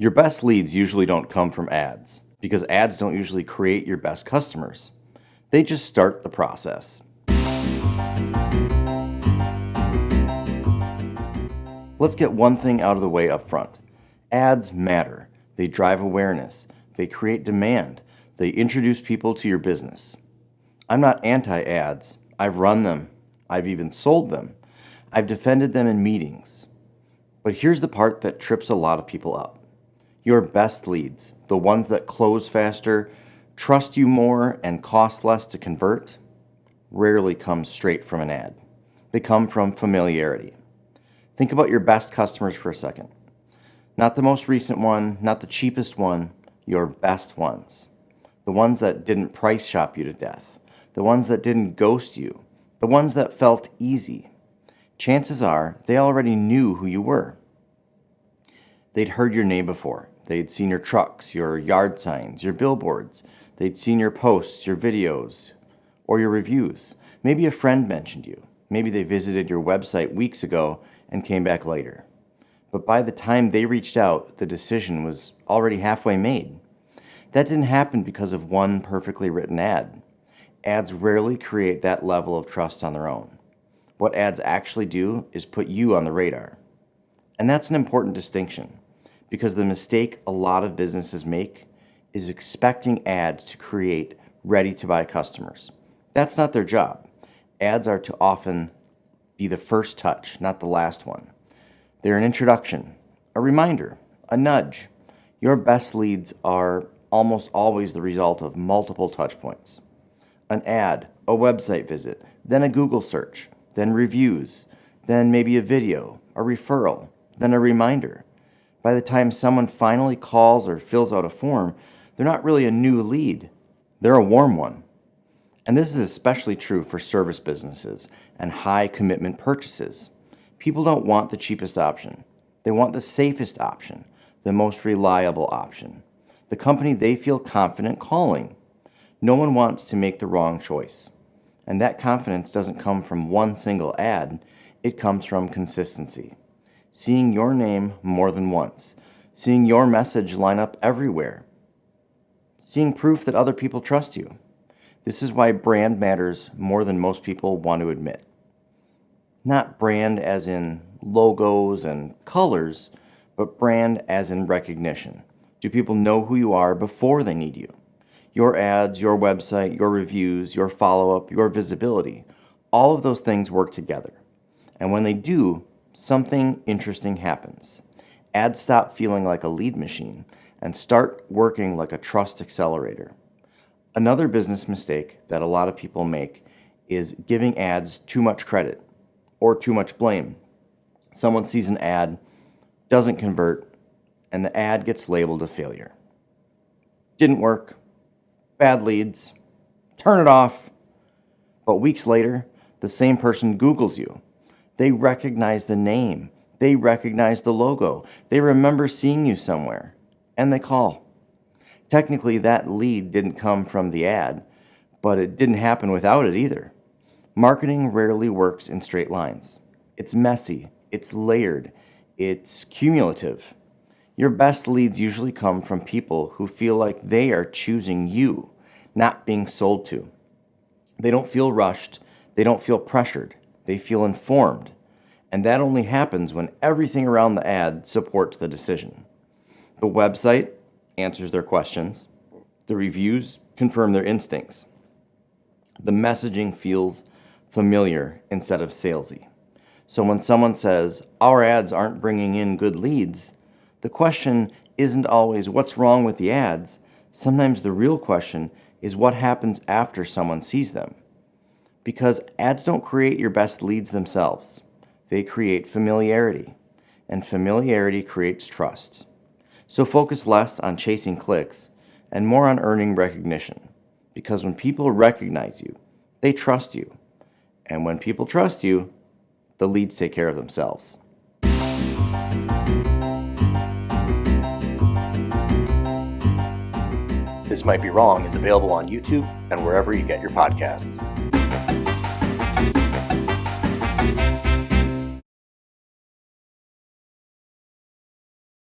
Your best leads usually don't come from ads, because ads don't usually create your best customers. They just start the process. Let's get one thing out of the way up front. Ads matter. They drive awareness. They create demand. They introduce people to your business. I'm not anti-ads. I've run them. I've even sold them. I've defended them in meetings. But here's the part that trips a lot of people up. Your best leads, the ones that close faster, trust you more, and cost less to convert, rarely come straight from an ad. They come from familiarity. Think about your best customers for a second. Not the most recent one, not the cheapest one, your best ones. The ones that didn't price shop you to death. The ones that didn't ghost you. The ones that felt easy. Chances are they already knew who you were. They'd heard your name before. They'd seen your trucks, your yard signs, your billboards. They'd seen your posts, your videos, or your reviews. Maybe a friend mentioned you. Maybe they visited your website weeks ago and came back later. But by the time they reached out, the decision was already halfway made. That didn't happen because of one perfectly written ad. Ads rarely create that level of trust on their own. What ads actually do is put you on the radar. And that's an important distinction, because the mistake a lot of businesses make is expecting ads to create ready-to-buy customers. That's not their job. Ads are to often be the first touch, not the last one. They're an introduction, a reminder, a nudge. Your best leads are almost always the result of multiple touch points. An ad, a website visit, then a Google search, then reviews, then maybe a video, a referral, then a reminder. By the time someone finally calls or fills out a form, they're not really a new lead. They're a warm one. And this is especially true for service businesses and high commitment purchases. People don't want the cheapest option. They want the safest option, the most reliable option, the company they feel confident calling. No one wants to make the wrong choice. And that confidence doesn't come from one single ad. It comes from consistency. Seeing your name more than once, seeing your message line up everywhere, seeing proof that other people trust you. This is why brand matters more than most people want to admit. Not brand as in logos and colors, but brand as in recognition. Do people know who you are before they need you? Your ads, your website, your reviews, your follow-up, your visibility, all of those things work together. And when they do, something interesting happens. Ads stop feeling like a lead machine and start working like a trust accelerator. Another business mistake that a lot of people make is giving ads too much credit or too much blame. Someone sees an ad, doesn't convert, and the ad gets labeled a failure. Didn't work, bad leads, turn it off. But weeks later, the same person Googles you. They recognize the name. They recognize the logo. They remember seeing you somewhere. And they call. Technically, that lead didn't come from the ad, but it didn't happen without it either. Marketing rarely works in straight lines. It's messy. It's layered. It's cumulative. Your best leads usually come from people who feel like they are choosing you, not being sold to. They don't feel rushed. They don't feel pressured. They feel informed, and that only happens when everything around the ad supports the decision. The website answers their questions. The reviews confirm their instincts. The messaging feels familiar instead of salesy. So when someone says, our ads aren't bringing in good leads, the question isn't always what's wrong with the ads. Sometimes the real question is what happens after someone sees them. Because ads don't create your best leads themselves. They create familiarity, and familiarity creates trust. So focus less on chasing clicks and more on earning recognition. Because when people recognize you, they trust you. And when people trust you, the leads take care of themselves. This Might Be Wrong is available on YouTube and wherever you get your podcasts.